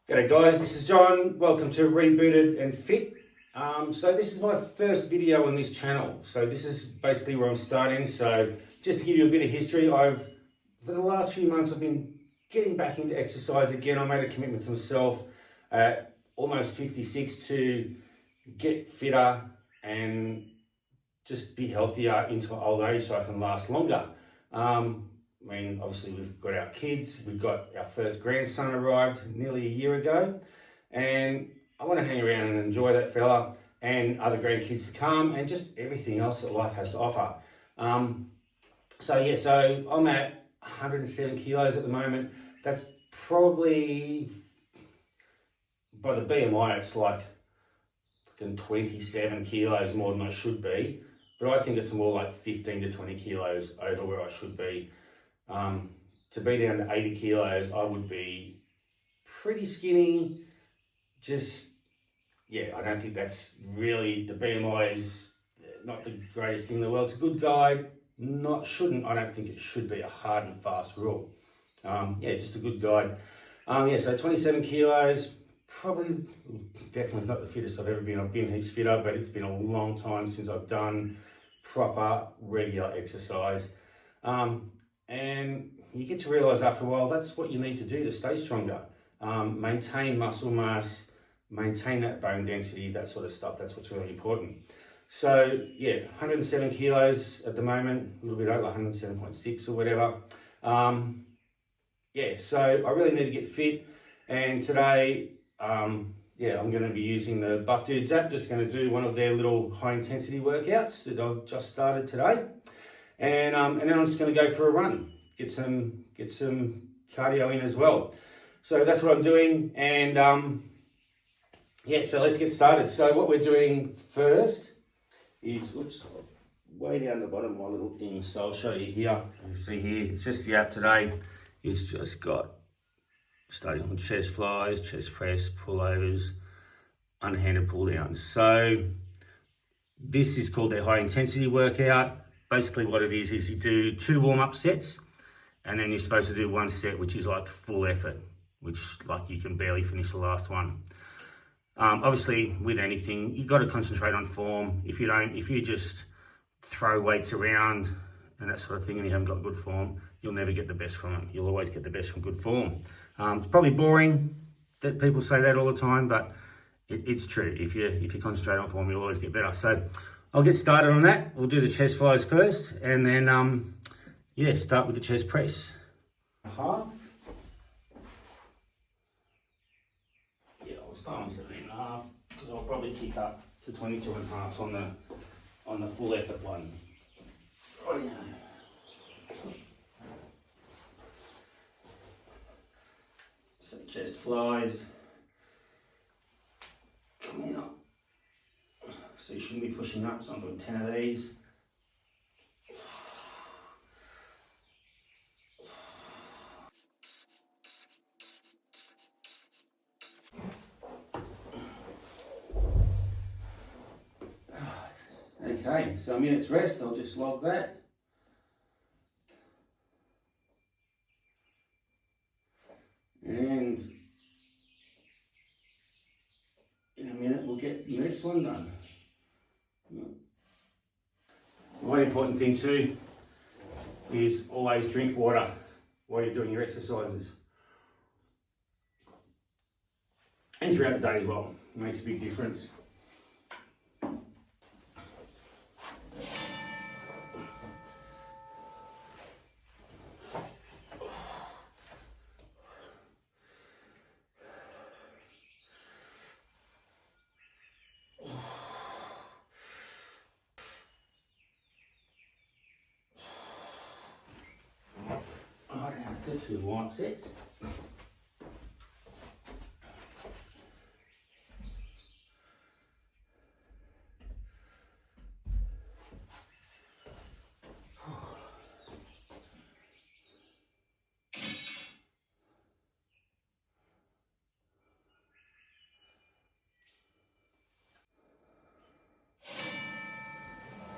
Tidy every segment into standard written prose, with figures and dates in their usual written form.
G'day guys, this is John. Welcome to Rebooted and Fit. So this is my first video on this channel. So this is basically where I'm starting. So just to give you a bit of history, for the last few months, I've been getting back into exercise again. I made a commitment to myself at almost 56 to get fitter and just be healthier into old age so I can last longer. Obviously we've got our kids, we've got our first grandson arrived nearly a year ago, and I want to hang around and enjoy that fella and other grandkids to come and just everything else that life has to offer. So I'm at 107 kilos at the moment. That's probably, by the BMI, it's like 27 kilos more than I should be, but I think it's more like 15 to 20 kilos over where I should be. To be down to 80 kilos, I would be pretty skinny. I don't think that's really, the BMI is not the greatest thing in the world. It's a good guide. I don't think it should be a hard and fast rule. Just a good guide. So 27 kilos, definitely not the fittest I've ever been. I've been heaps fitter, but it's been a long time since I've done proper, regular exercise. And you get to realise after a while, that's what you need to do to stay stronger. Maintain muscle mass, maintain that bone density, that sort of stuff. That's what's really important. So 107 kilos at the moment, a little bit over 107.6 or whatever. So I really need to get fit. And today, I'm going to be using the Buff Dudes app. Just going to do one of their little high intensity workouts that I've just started today. And then I'm just going to go for a run, get some cardio in as well. So that's what I'm doing, and so let's get started. So what we're doing first is, way down the bottom of my little thing. So I'll show you here. You see here, it's just the app today. It's just got starting from chest flies, chest press, pullovers, unhanded pull downs. So this is called their high intensity workout. Basically what it is you do 2 warm-up sets, and then you're supposed to do 1 set which is like full effort, which like you can barely finish the last one. Obviously with anything, you've got to concentrate on form. If you just throw weights around and that sort of thing and you haven't got good form, you'll never get the best from it. You'll always get the best from good form. It's probably boring that people say that all the time, but it's true. If you concentrate on form, you'll always get better. So I'll get started on that. We'll do the chest flies first, and then, start with the chest press. Half. I'll start on 17.5, because I'll probably kick up to 22.5 on the full effort one. Right. So chest flies. Come out. So you shouldn't be pushing up, so I'm doing 10 of these. Okay, so a minute's rest, I'll just log that. And in a minute we'll get the next one done. One important thing too is always drink water while you're doing your exercises. And throughout the day as well. It makes a big difference. To 2 warm sets.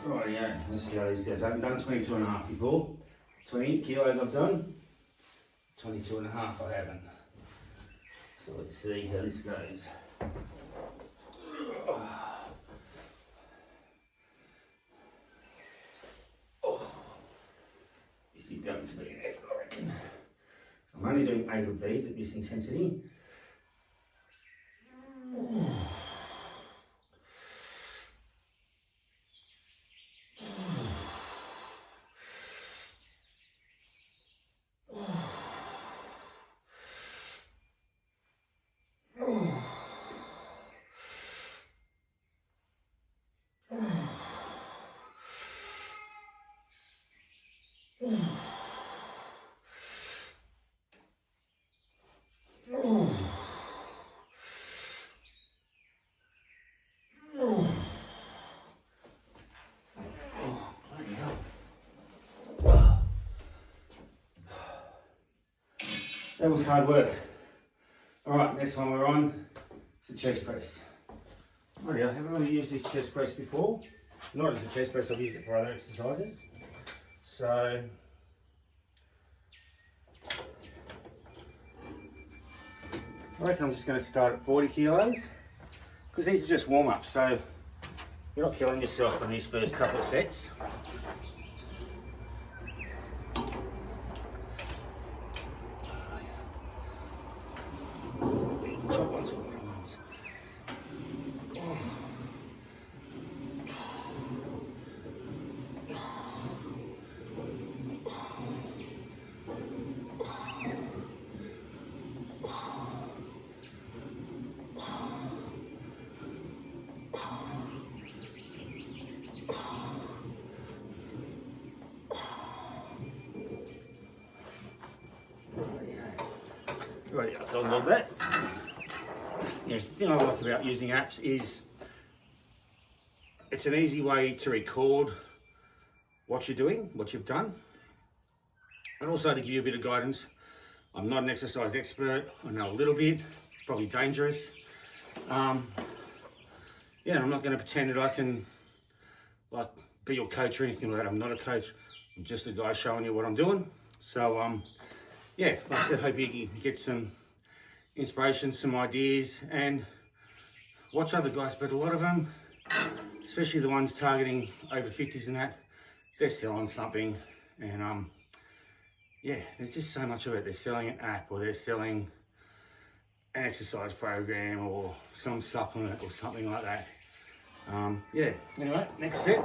Rightio, let's see how these go. I haven't done 22.5 before. 20 kilos I've done. 22.5 I haven't. So let's see how this goes. This is going to be an effort, I reckon. I'm only doing 8 of these at this intensity. That was hard work. Alright, next one we're on is the chest press. Alright, I haven't really used this chest press before. Not as a chest press, I've used it for other exercises. So, I reckon I'm just going to start at 40 kilos because these are just warm-ups, so you're not killing yourself in these first couple of sets. Top ones or bottom ones. Right, I've done all that. Yeah, the thing I like about using apps is it's an easy way to record what you're doing, what you've done, and also to give you a bit of guidance. I'm not an exercise expert, I know a little bit, it's probably dangerous. Yeah, I'm not going to pretend that I can like be your coach or anything like that. I'm not a coach, I'm just a guy showing you what I'm doing. So yeah, like I said, hope you can get some inspiration, some ideas, and watch other guys, but a lot of them, especially the ones targeting over 50s and that, they're selling something, and yeah, there's just so much of it. They're selling an app, or they're selling an exercise program, or some supplement, or something like that. Yeah, anyway, next set.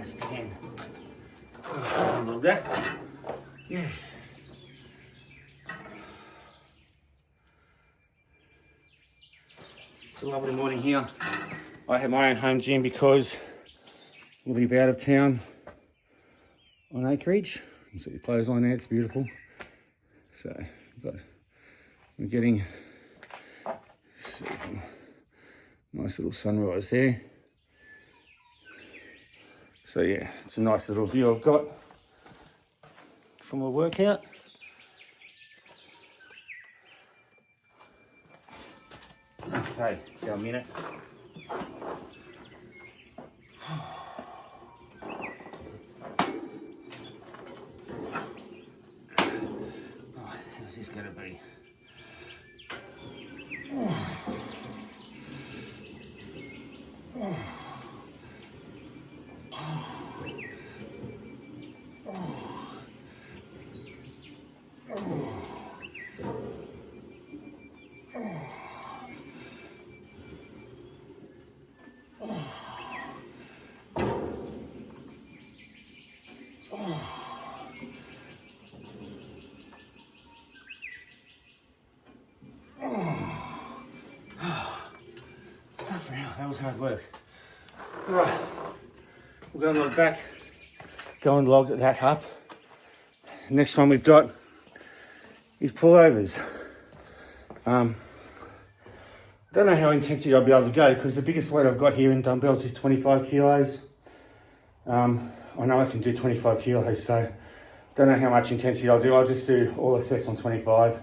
That's 10. A little bit. Yeah. It's a lovely morning here. I have my own home gym because we live out of town on acreage. You can see the clothesline there, it's beautiful. So we're getting nice little sunrise there. So yeah, it's a nice little view I've got from a workout. Okay, it's our minute. Right, how's this going to be? That was hard work. Right, we'll go and log back, go and log that up. Next one we've got is pullovers. I don't know how intensity I'll be able to go because the biggest weight I've got here in dumbbells is 25 kilos. I know I can do 25 kilos, so don't know how much intensity I'll do. I'll just do all the sets on 25,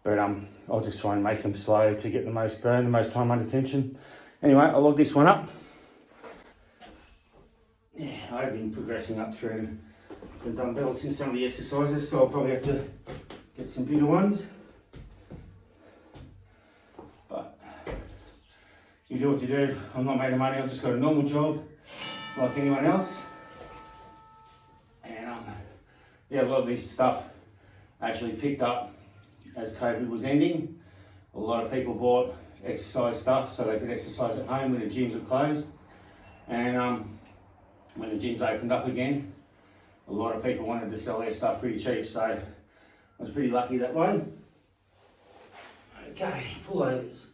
but I'll just try and make them slow to get the most burn, the most time under tension. Anyway, I'll log this one up. Yeah, I've been progressing up through the dumbbells in some of the exercises, so I'll probably have to get some bigger ones. But you do what you do. I'm not made of money. I've just got a normal job like anyone else. And yeah, a lot of this stuff actually picked up as COVID was ending. A lot of people bought exercise stuff so they could exercise at home when the gyms were closed. And when the gyms opened up again, a lot of people wanted to sell their stuff pretty cheap, so I was pretty lucky that way. Okay, pullovers.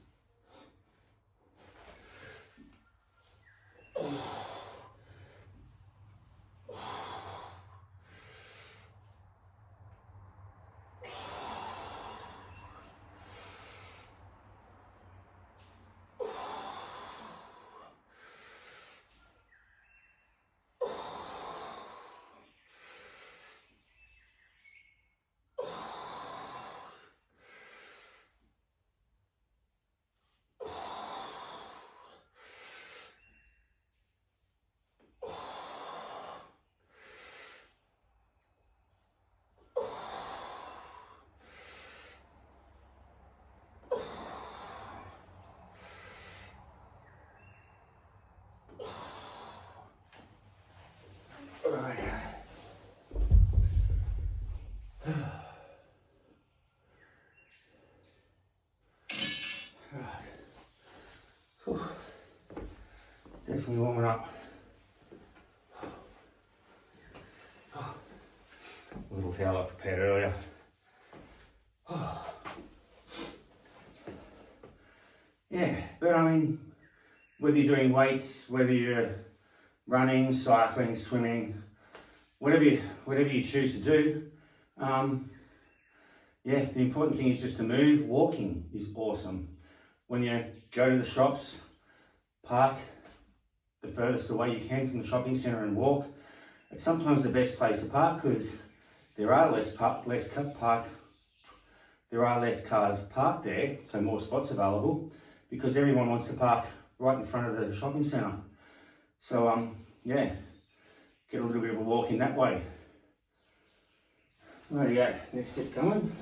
Definitely warming up. A little towel I prepared earlier. Yeah, but I mean, whether you're doing weights, whether you're running, cycling, swimming, whatever you choose to do, yeah, the important thing is just to move. Walking is awesome. When you go to the shops, park the furthest away you can from the shopping centre and walk. It's sometimes the best place to park because there are less cars parked there, so more spots available because everyone wants to park right in front of the shopping centre. So yeah, get a little bit of a walk in that way. Rightio, next set coming.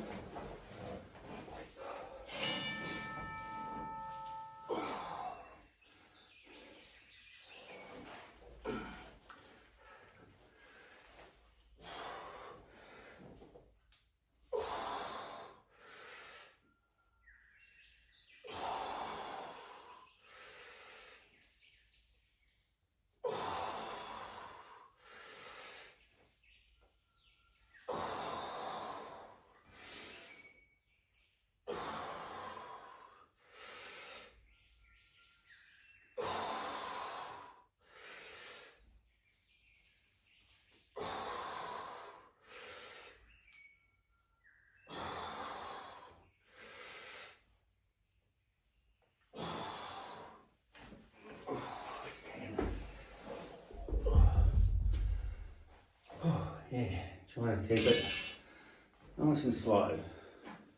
Yeah, trying to keep it nice and slow.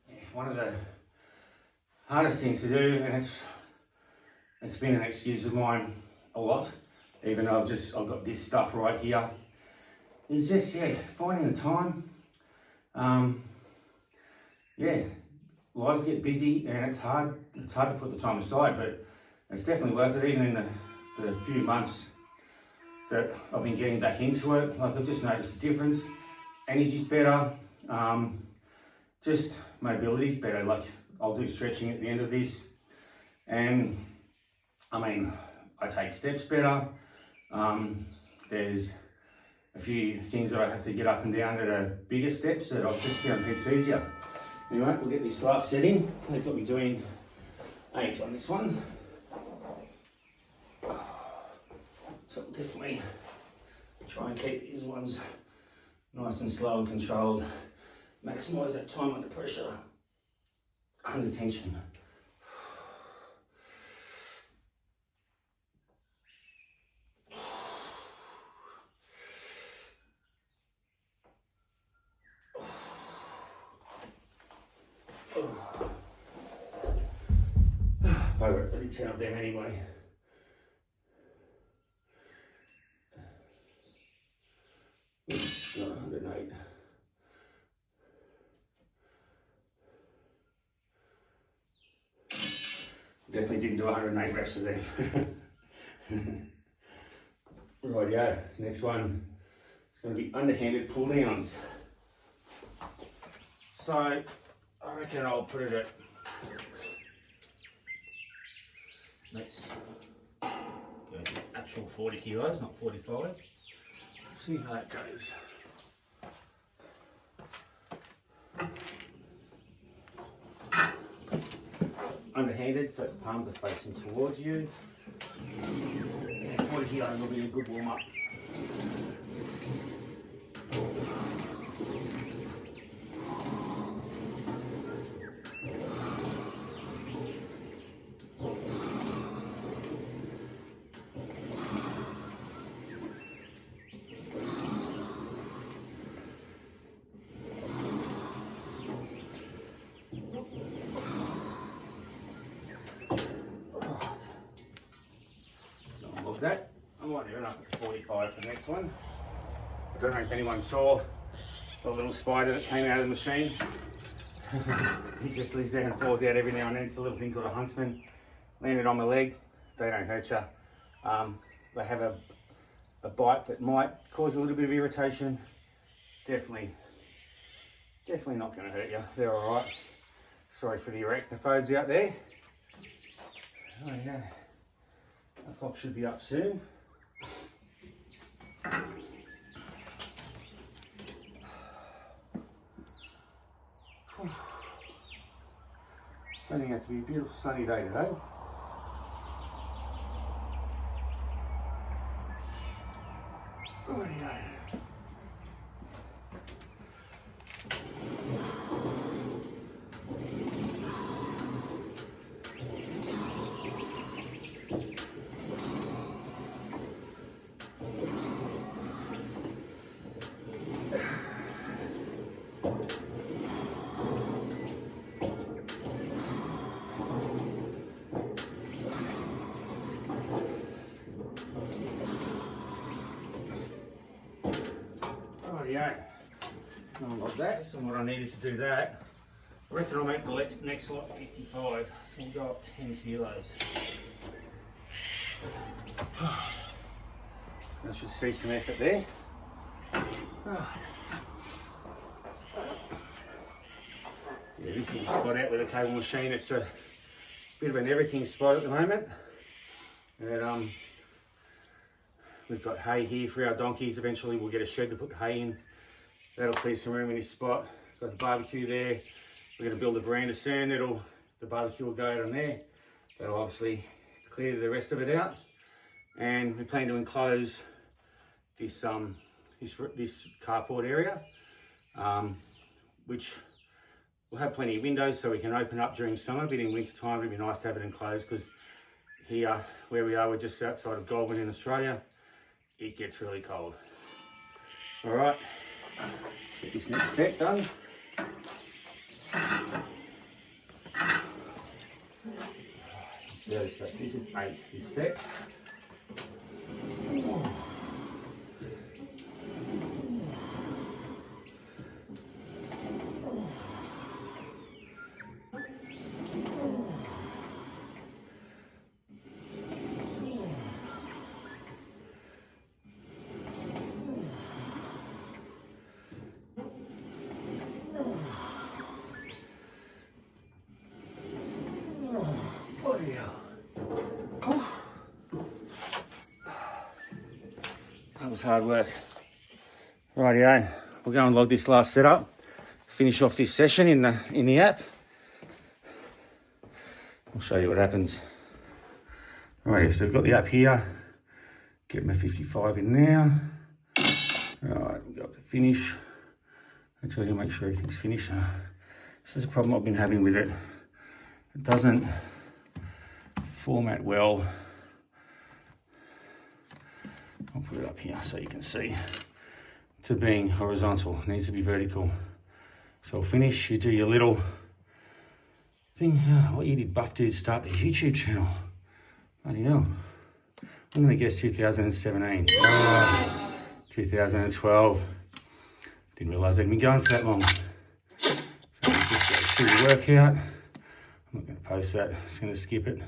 Yeah, one of the hardest things to do, and it's been an excuse of mine a lot, even though I've got this stuff right here, is just finding the time. Yeah, lives get busy and it's hard to put the time aside, but it's definitely worth it. Even in the few months that I've been getting back into it, like I've just noticed a difference. Energy's better, just mobility's better. Like I'll do stretching at the end of this, and I mean, I take steps better. There's a few things that I have to get up and down that are bigger steps that I'll just get on heaps easier. Anyway, we'll get this last set in. They've got me doing 8 on this one. So we'll definitely try and keep these ones nice and slow and controlled. Maximise that time under pressure, under tension. over at 10 of them anyway. Oops, not 108. Definitely didn't do 108 reps of them. Rightio, next one is going to be underhanded pull downs. So I reckon I'll put it at, let's go to actual 40 kilos, not 45. See how that goes. Underhanded, so the palms are facing towards you. Yeah, 40 kilos will be a good warm up. That. I might even up at 45 for the next one. I don't know if anyone saw the little spider that came out of the machine. He just lives there and falls out every now and then. It's a little thing called a huntsman. Landed on my leg. They don't hurt you. They have a bite that might cause a little bit of irritation. Definitely not going to hurt you. They're all right. Sorry for the arachnophobes out there. Oh yeah. The clock should be up soon. Turning out to be a beautiful sunny day today. Rightio. Yeah, not like that. So what I needed to do that, I reckon I'll make the next lot 55. So we'll go up 10 kilos. I should see some effort there. Yeah, this little spot out with a cable machine, it's a bit of an everything spot at the moment. And, we've got hay here for our donkeys. Eventually we'll get a shed to put the hay in. That'll clear some room in this spot. Got the barbecue there. We're going to build a veranda soon. The barbecue will go out on there. That'll obviously clear the rest of it out. And we plan to enclose this this carport area, which will have plenty of windows so we can open up during summer. But in winter time, it'd be nice to have it enclosed because here, where we are, we're just outside of Goulburn in Australia. It gets really cold. All right, get this next set done. So this is 8, this set. That was hard work. Rightio, we'll go and log this last setup, finish off this session in the app. I'll show you what happens. Right, so we've got the app here. Get my 55 in there. Right, we'll go up to finish. I tell you, make sure everything's finished. This is a problem I've been having with it. It doesn't format well. I'll put it up here so you can see. To being horizontal, it needs to be vertical. So we'll finish, you do your little thing. What year did Buff Dude start the YouTube channel? Bloody hell. I'm going to guess 2017. Oh, 2012. Didn't realise they'd been going for that long. So just go through the workout. I'm not going to post that. Just going to skip it.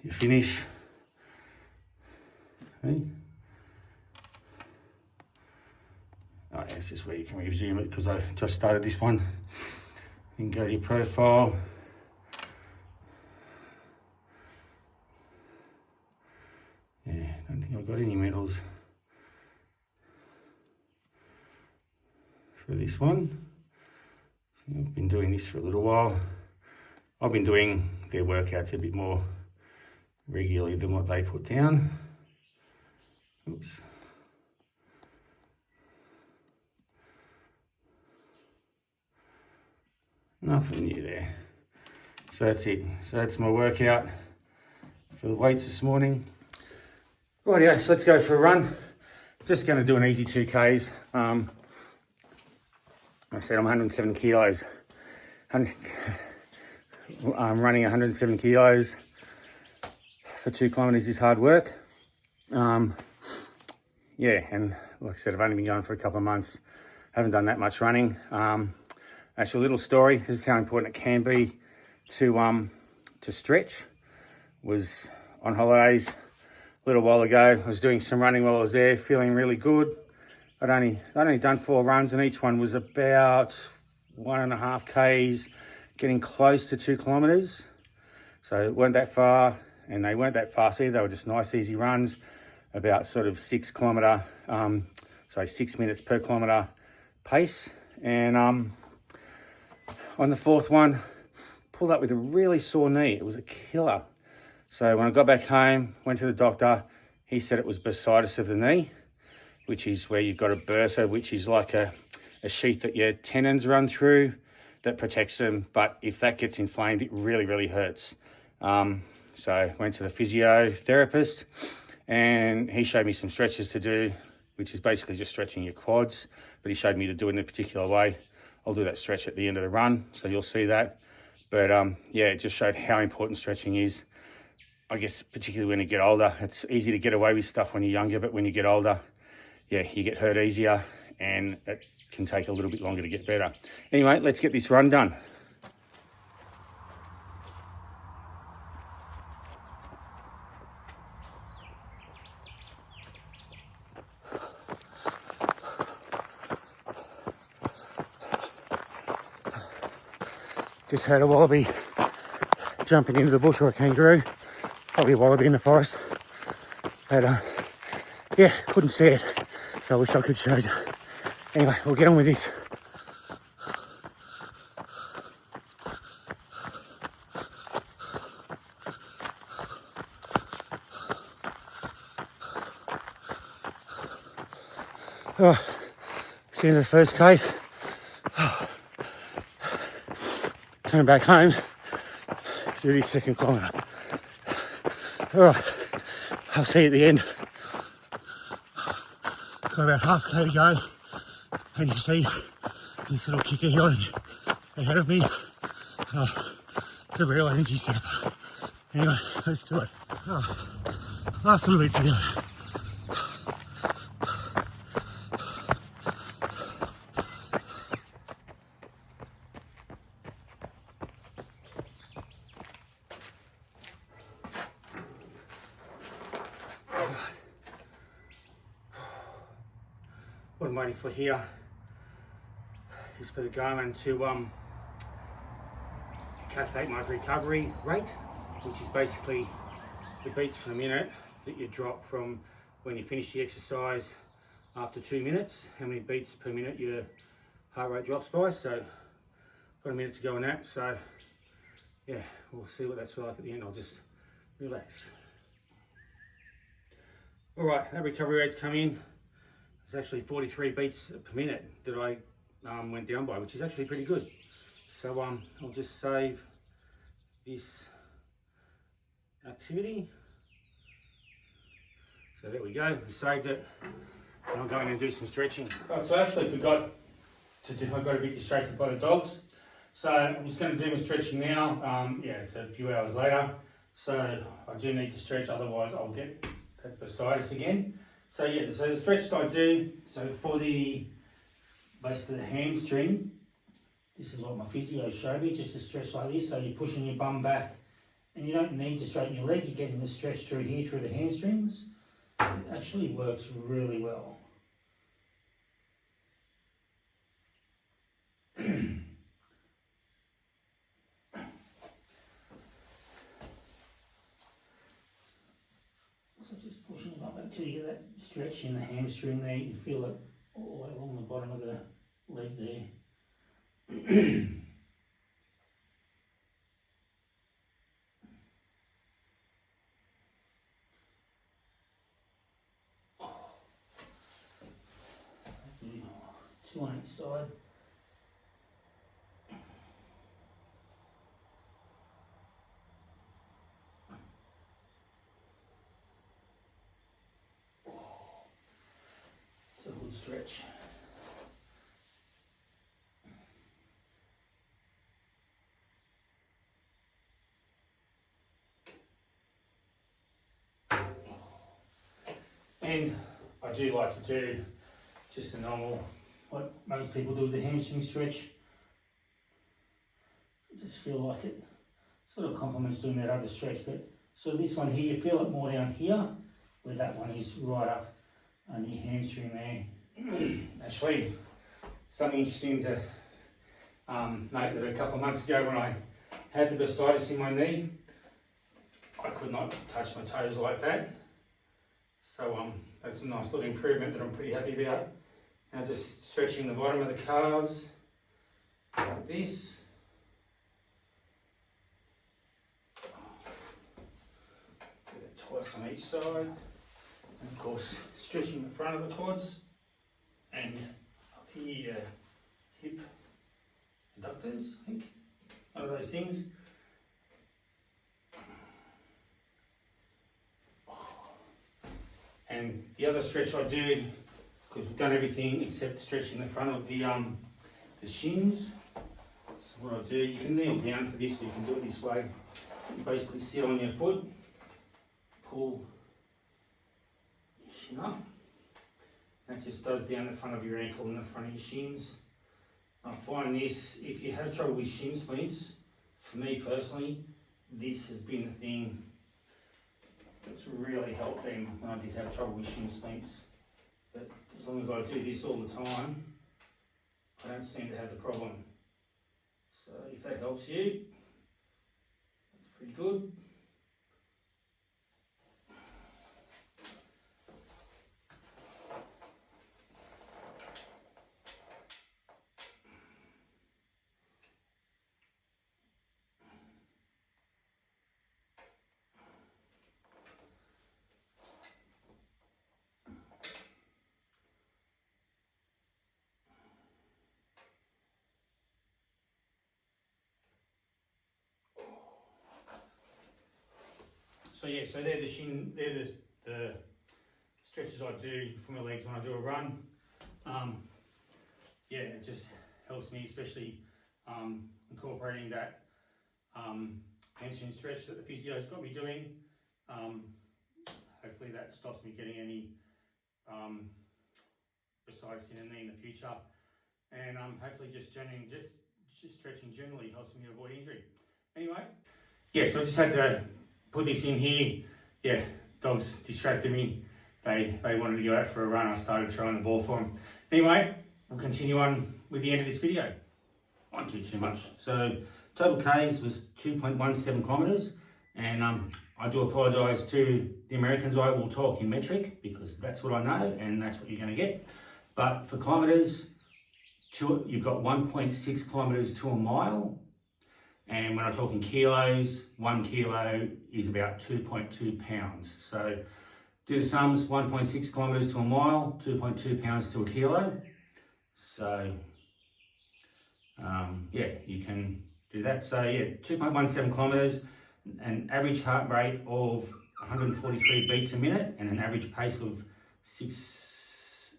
You finish. Hey. Oh, yeah, it's just where you can resume it because I just started this one. You can go to your profile. Yeah, I don't think I've got any medals for this one. I've been doing this for a little while. I've been doing their workouts a bit more regularly than what they put down. Oops. Nothing new there. So that's it. So that's my workout for the weights this morning. Rightio, so let's go for a run. Just going to do an easy 2Ks. I said I'm 107 kilos. I'm running 107 kilos for 2 kilometres is hard work. Yeah, and like I said, I've only been going for a couple of months. Haven't done that much running. Actually, a little story. This is how important it can be to stretch. Was on holidays a little while ago. I was doing some running while I was there, feeling really good. I'd only done 4 runs, and each one was about 1.5 Ks, getting close to 2 kilometres. So it weren't that far, and they weren't that fast either. They were just nice, easy runs, about sort of 6 minutes per kilometre pace. And on the 4th one, pulled up with a really sore knee. It was a killer. So when I got back home, went to the doctor, he said it was bursitis of the knee, which is where you've got a bursa, which is like a sheath that your tendons run through that protects them. But if that gets inflamed, it really, really hurts. So went to the physiotherapist, and he showed me some stretches to do, which is basically just stretching your quads, but he showed me to do it in a particular way. I'll do that stretch at the end of the run, so you'll see that. But yeah, it just showed how important stretching is. I guess particularly when you get older, it's easy to get away with stuff when you're younger, but when you get older, yeah, you get hurt easier, and it can take a little bit longer to get better. Anyway, let's get this run done. Just heard a wallaby jumping into the bush, or a kangaroo. Probably a wallaby in the forest. But yeah, couldn't see it. So I wish I could show you. Anyway, we'll get on with this. Oh, it's the end of the first K. Turn back home, do this 2nd kilometre. All right, I'll see you at the end. Got about half K to go, and you see this little kicker hill ahead of me. The real energy step. Anyway, let's do it. Oh, last little bit to go. What I'm waiting for here is for the Garmin to calculate my recovery rate, which is basically the beats per minute that you drop from when you finish the exercise after 2 minutes, how many beats per minute your heart rate drops by. So got a minute to go on that, so yeah, we'll see what that's like at the end. I'll just relax. All right, that recovery rate's come in. It's actually 43 beats per minute that I went down by, which is actually pretty good. So I'll just save this activity. So there we go, we saved it. And I'll go in and do some stretching. Right, so I actually forgot to do, I got a bit distracted by the dogs. So I'm just going to do my stretching now. Yeah, it's a few hours later, so I do need to stretch, otherwise I'll get that bursitis again. So yeah, so the stretches I do, so for basically the hamstring, this is what my physio showed me, just to stretch like this. So you're pushing your bum back, and you don't need to straighten your leg, you're getting the stretch through here, through the hamstrings. It actually works really well. So just pushing it up until you get that stretch in the hamstring there. You can feel it all the way along the bottom of the leg there. Two on each side. It's a good stretch. And I do like to do just a normal, what most people do is a hamstring stretch. I just feel like it sort of complements doing that other stretch, but so this one here, you feel it more down here, where that one is right up under your hamstring there. Actually, something interesting to note that a couple of months ago when I had the bursitis in my knee, I could not touch my toes like that. So that's a nice little improvement that I'm pretty happy about. Now just stretching the bottom of the calves like this. Do that twice on each side. And of course stretching the front of the quads and up here hip adductors, I think. One of those things. And the other stretch I do, because we've done everything except stretching the front of the shins. So what I do, you can kneel down for this, or you can do it this way. You basically sit on your foot, pull your shin up. That just does down the front of your ankle and the front of your shins. I find this, if you have trouble with shin splints, for me personally, this has been the thing that's really helped them when I did have trouble with shin splints. But as long as I do this all the time, I don't seem to have the problem. So if that helps you, that's pretty good. So yeah, so they're the stretches I do for my legs when I do a run. Yeah, it just helps me, especially incorporating that hamstring stretch that the physio's got me doing. Hopefully that stops me getting any bursitis in the knee in the future. And hopefully just stretching generally helps me avoid injury. Anyway, yeah, so I just had to put this in here. Yeah, dogs distracted me. They wanted to go out for a run. I started throwing the ball for them. Anyway, we'll continue on with the end of this video. I won't do too much. So total Ks was 2.17 kilometres, and I do apologise to the Americans. I will talk in metric because that's what I know and that's what you're going to get. But for kilometres, you've got 1.6 kilometres to a mile. And when I'm talking kilos, 1 kilo is about 2.2 pounds. So do the sums, 1.6 kilometres to a mile, 2.2 pounds to a kilo. So yeah, you can do that. So yeah, 2.17 kilometres, an average heart rate of 143 beats a minute and an average pace of 6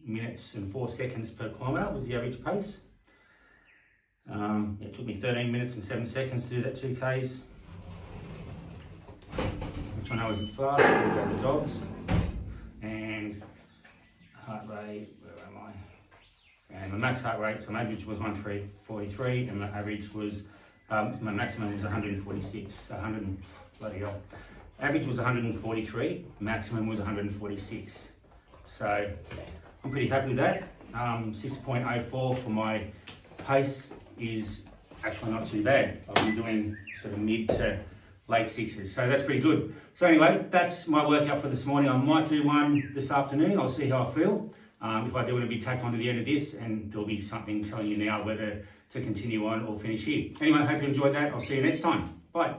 minutes and 4 seconds per kilometre was the average pace. It took me 13 minutes and 7 seconds to do that 2Ks, which I know isn't fast. We've got the dogs. And heart rate, where am I? And my max heart rate, so my average was 143, and my average was, my maximum was 146, 100, bloody hell. Average was 143, maximum was 146. So I'm pretty happy with that. 6.04 for my pace is actually not too bad. I've been doing sort of mid to late sixes, so that's pretty good. So anyway, that's my workout for this morning. I might do one this afternoon. I'll see how I feel. If I do, it'll be tacked on to the end of this, and there'll be something telling you now whether to continue on or finish here. Anyway, I hope you enjoyed that. I'll see you next time. Bye.